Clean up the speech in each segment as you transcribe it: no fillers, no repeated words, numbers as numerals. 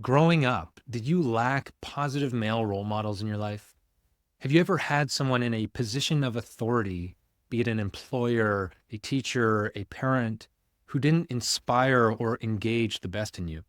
Growing up, did you lack positive male role models in your life? Have you ever had someone in a position of authority, be it an employer, a teacher, a parent, who didn't inspire or engage the best in you?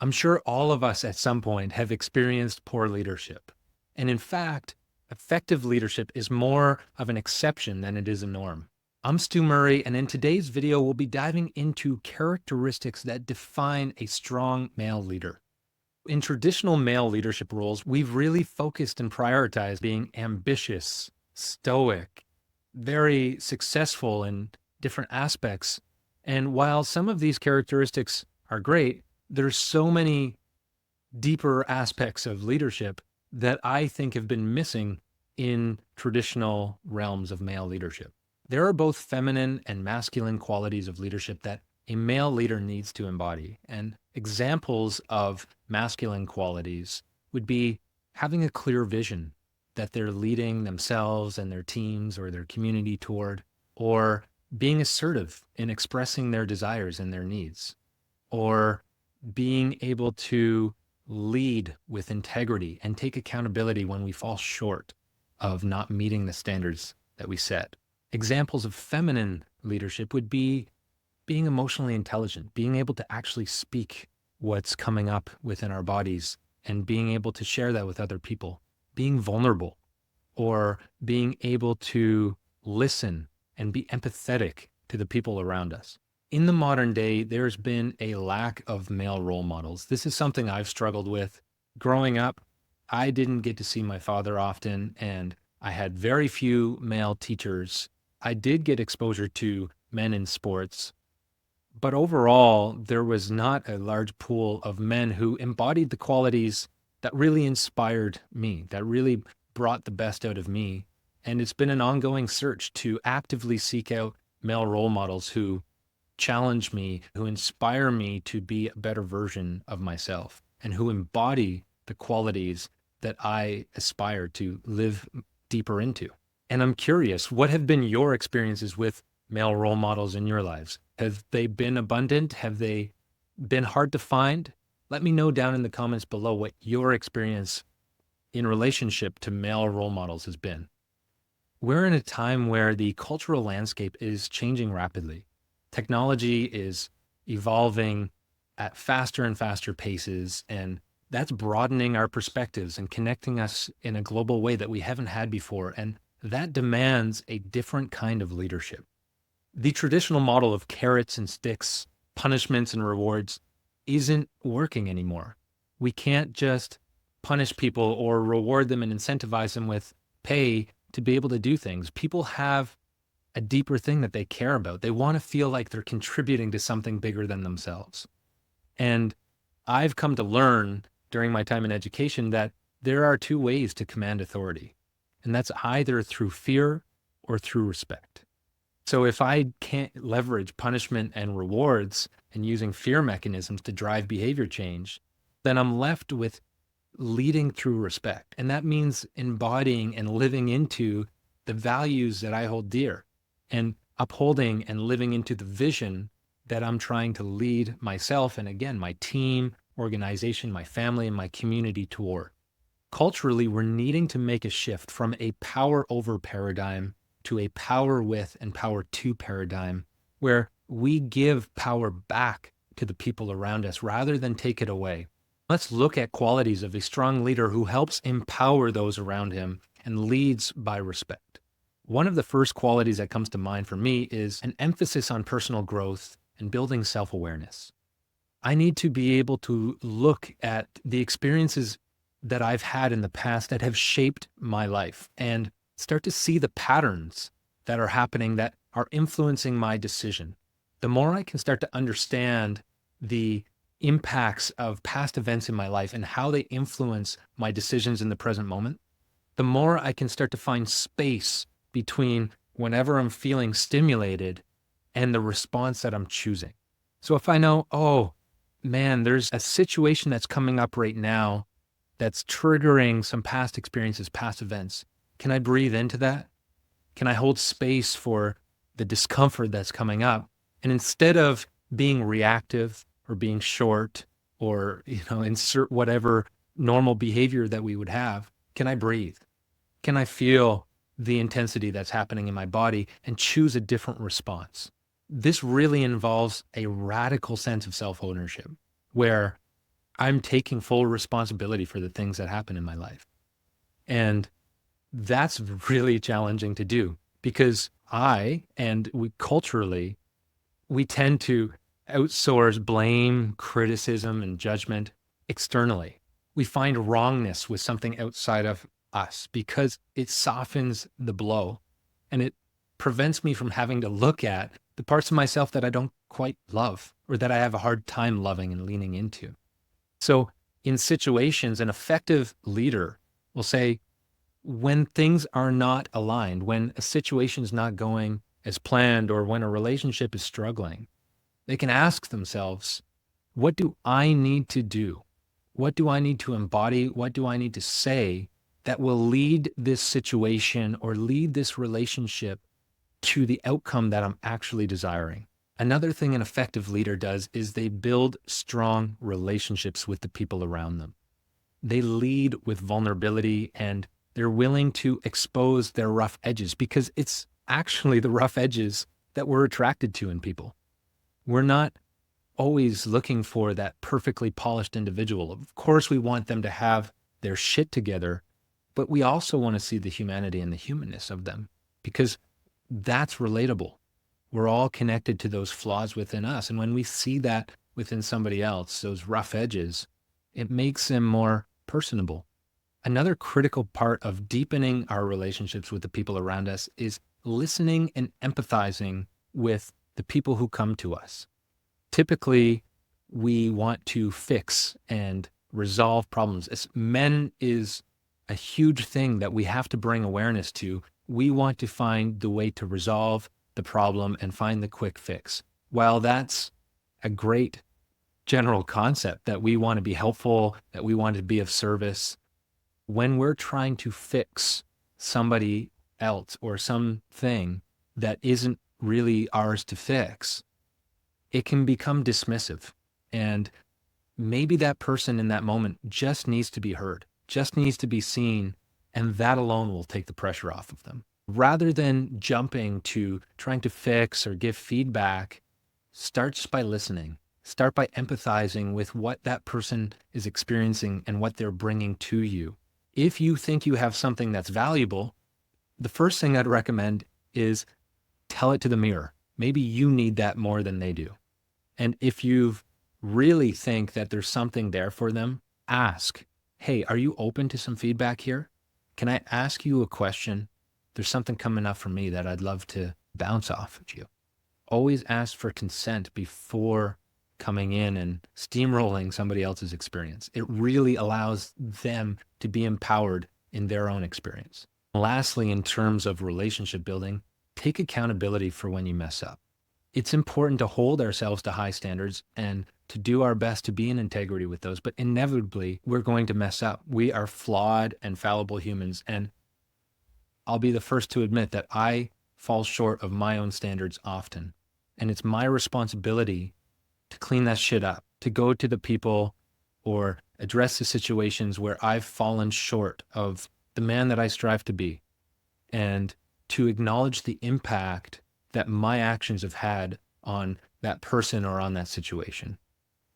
I'm sure all of us at some point have experienced poor leadership. And in fact, effective leadership is more of an exception than it is a norm. I'm Stu Murray, and in today's video, we'll be diving into characteristics that define a strong male leader. In traditional male leadership roles, we've really focused and prioritized being ambitious, stoic, very successful in different aspects. And while some of these characteristics are great, there's so many deeper aspects of leadership that I think have been missing in traditional realms of male leadership. There are both feminine and masculine qualities of leadership that a male leader needs to embody. And examples of masculine qualities would be having a clear vision that they're leading themselves and their teams or their community toward, or being assertive in expressing their desires and their needs, or being able to lead with integrity and take accountability when we fall short of not meeting the standards that we set. Examples of feminine leadership would be being emotionally intelligent, being able to actually speak what's coming up within our bodies and being able to share that with other people, being vulnerable, or being able to listen and be empathetic to the people around us. In the modern day, there's been a lack of male role models. This is something I've struggled with. Growing up, I didn't get to see my father often, and I had very few male teachers. I did get exposure to men in sports, but overall, there was not a large pool of men who embodied the qualities that really inspired me, that really brought the best out of me. And it's been an ongoing search to actively seek out male role models who challenge me, who inspire me to be a better version of myself, and who embody the qualities that I aspire to live deeper into. And I'm curious, what have been your experiences with male role models in your lives? Have they been abundant? Have they been hard to find? Let me know down in the comments below what your experience in relationship to male role models has been. We're in a time where the cultural landscape is changing rapidly. Technology is evolving at faster and faster paces, and that's broadening our perspectives and connecting us in a global way that we haven't had before. And that demands a different kind of leadership. The traditional model of carrots and sticks, punishments and rewards isn't working anymore. We can't just punish people or reward them and incentivize them with pay to be able to do things. People have a deeper thing that they care about. They want to feel like they're contributing to something bigger than themselves. And I've come to learn during my time in education that there are two ways to command authority, and that's either through fear or through respect. So if I can't leverage punishment and rewards and using fear mechanisms to drive behavior change, then I'm left with leading through respect. And that means embodying and living into the values that I hold dear and upholding and living into the vision that I'm trying to lead myself and, again, my team, organization, my family, and my community toward. Culturally, we're needing to make a shift from a power over paradigm to a power with and power to paradigm where we give power back to the people around us rather than take it away. Let's look at qualities of a strong leader who helps empower those around him and leads by respect. One of the first qualities that comes to mind for me is an emphasis on personal growth and building self-awareness. I need to be able to look at the experiences that I've had in the past that have shaped my life and start to see the patterns that are happening that are influencing my decision. The more I can start to understand the impacts of past events in my life and how they influence my decisions in the present moment, the more I can start to find space between whenever I'm feeling stimulated and the response that I'm choosing. So if I know, oh man, there's a situation that's coming up right now that's triggering some past experiences, past events, can I breathe into that? Can I hold space for the discomfort that's coming up? And instead of being reactive or being short or, insert whatever normal behavior that we would have. Can I breathe? Can I feel the intensity that's happening in my body and choose a different response? This really involves a radical sense of self-ownership where I'm taking full responsibility for the things that happen in my life. And that's really challenging to do because we culturally, we tend to outsource blame, criticism, and judgment externally. We find wrongness with something outside of us because it softens the blow and it prevents me from having to look at the parts of myself that I don't quite love or that I have a hard time loving and leaning into. So in situations, an effective leader will say, when things are not aligned, when a situation is not going as planned, or when a relationship is struggling, they can ask themselves, what do I need to do? What do I need to embody? What do I need to say that will lead this situation or lead this relationship to the outcome that I'm actually desiring? Another thing an effective leader does is they build strong relationships with the people around them. They lead with vulnerability and they're willing to expose their rough edges because it's actually the rough edges that we're attracted to in people. We're not always looking for that perfectly polished individual. Of course, we want them to have their shit together, but we also want to see the humanity and the humanness of them because that's relatable. We're all connected to those flaws within us. And when we see that within somebody else, those rough edges, it makes them more personable. Another critical part of deepening our relationships with the people around us is listening and empathizing with the people who come to us. Typically, we want to fix and resolve problems. As men is a huge thing that we have to bring awareness to. We want to find the way to resolve the problem and find the quick fix. While that's a great general concept that we want to be helpful, that we want to be of service, when we're trying to fix somebody else or something that isn't really ours to fix, it can become dismissive. And maybe that person in that moment just needs to be heard, just needs to be seen, and that alone will take the pressure off of them. Rather than jumping to trying to fix or give feedback, start just by listening. Start by empathizing with what that person is experiencing and what they're bringing to you. If you think you have something that's valuable, the first thing I'd recommend is tell it to the mirror. Maybe you need that more than they do. And if you really think that there's something there for them, ask, hey, are you open to some feedback here? Can I ask you a question? There's something coming up for me that I'd love to bounce off of you. Always ask for consent before coming in and steamrolling somebody else's experience. It really allows them to be empowered in their own experience. Lastly, in terms of relationship building, take accountability for when you mess up. It's important to hold ourselves to high standards and to do our best to be in integrity with those, but inevitably we're going to mess up. We are flawed and fallible humans, and I'll be the first to admit that I fall short of my own standards often. And it's my responsibility to clean that shit up, to go to the people or address the situations where I've fallen short of the man that I strive to be, and to acknowledge the impact that my actions have had on that person or on that situation.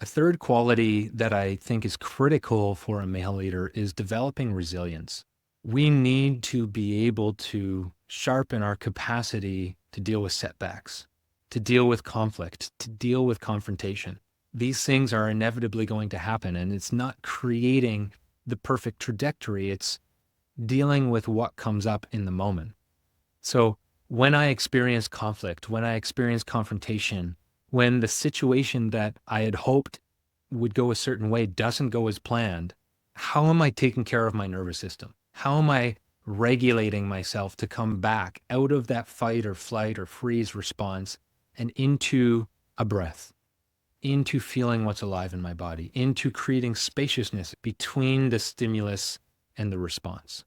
A third quality that I think is critical for a male leader is developing resilience. We need to be able to sharpen our capacity to deal with setbacks, to deal with conflict, to deal with confrontation. These things are inevitably going to happen, and it's not creating the perfect trajectory. It's dealing with what comes up in the moment. So when I experience conflict, when I experience confrontation, when the situation that I had hoped would go a certain way doesn't go as planned, how am I taking care of my nervous system? How am I regulating myself to come back out of that fight or flight or freeze response and into a breath, into feeling what's alive in my body, into creating spaciousness between the stimulus and the response?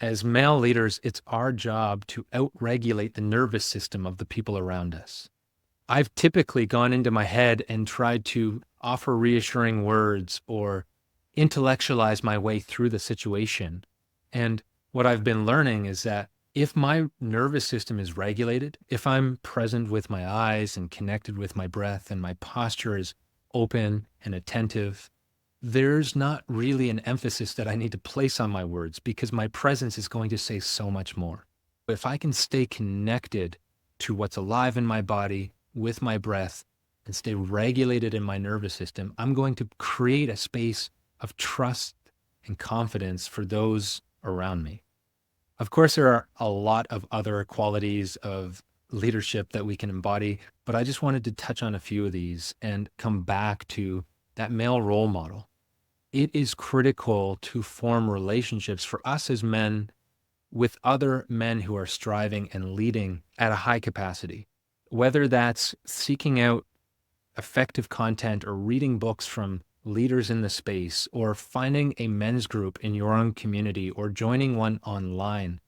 As male leaders, it's our job to outregulate the nervous system of the people around us. I've typically gone into my head and tried to offer reassuring words or intellectualize my way through the situation. And what I've been learning is that if my nervous system is regulated, if I'm present with my eyes and connected with my breath and my posture is open and attentive, there's not really an emphasis that I need to place on my words because my presence is going to say so much more. If I can stay connected to what's alive in my body with my breath and stay regulated in my nervous system, I'm going to create a space of trust and confidence for those around me. Of course, there are a lot of other qualities of leadership that we can embody, but I just wanted to touch on a few of these and come back to that male role model. It is critical to form relationships for us as men with other men who are striving and leading at a high capacity, whether that's seeking out effective content or reading books from leaders in the space or finding a men's group in your own community or joining one online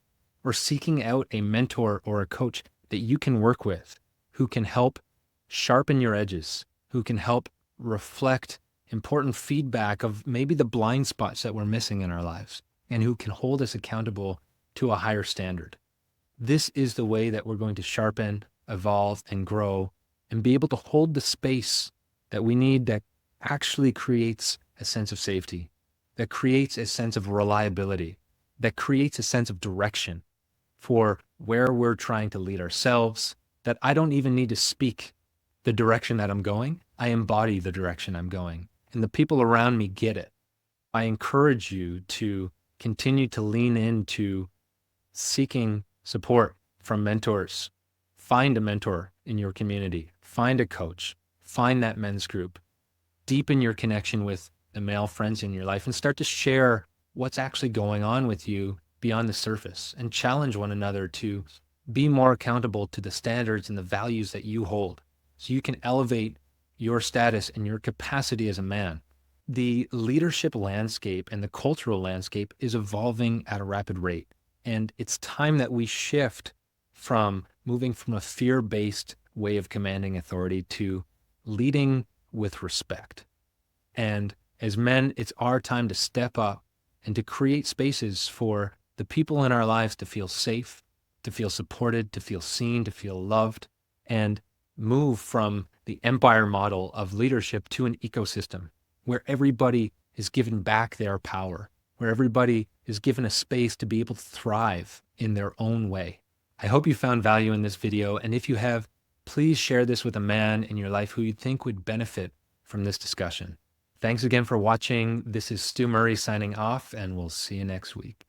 or seeking out a mentor or a coach that you can work with who can help sharpen your edges, who can help reflect important feedback of maybe the blind spots that we're missing in our lives and who can hold us accountable to a higher standard. This is the way that we're going to sharpen, evolve, and grow and be able to hold the space that we need that actually creates a sense of safety, that creates a sense of reliability, that creates a sense of direction for where we're trying to lead ourselves, that I don't even need to speak the direction that I'm going. I embody the direction I'm going, and the people around me get it. I encourage you to continue to lean into seeking support from mentors. Find a mentor in your community, find a coach, find that men's group, deepen your connection with the male friends in your life and start to share what's actually going on with you beyond the surface and challenge one another to be more accountable to the standards and the values that you hold so you can elevate your status and your capacity as a man. The leadership landscape and the cultural landscape is evolving at a rapid rate. And it's time that we shift from moving from a fear-based way of commanding authority to leading with respect. And as men, it's our time to step up and to create spaces for the people in our lives to feel safe, to feel supported, to feel seen, to feel loved, and move from the empire model of leadership to an ecosystem where everybody is given back their power, where everybody is given a space to be able to thrive in their own way. I hope you found value in this video, and if you have, please share this with a man in your life who you think would benefit from this discussion. Thanks again for watching. This is Stu Murray signing off, and we'll see you next week.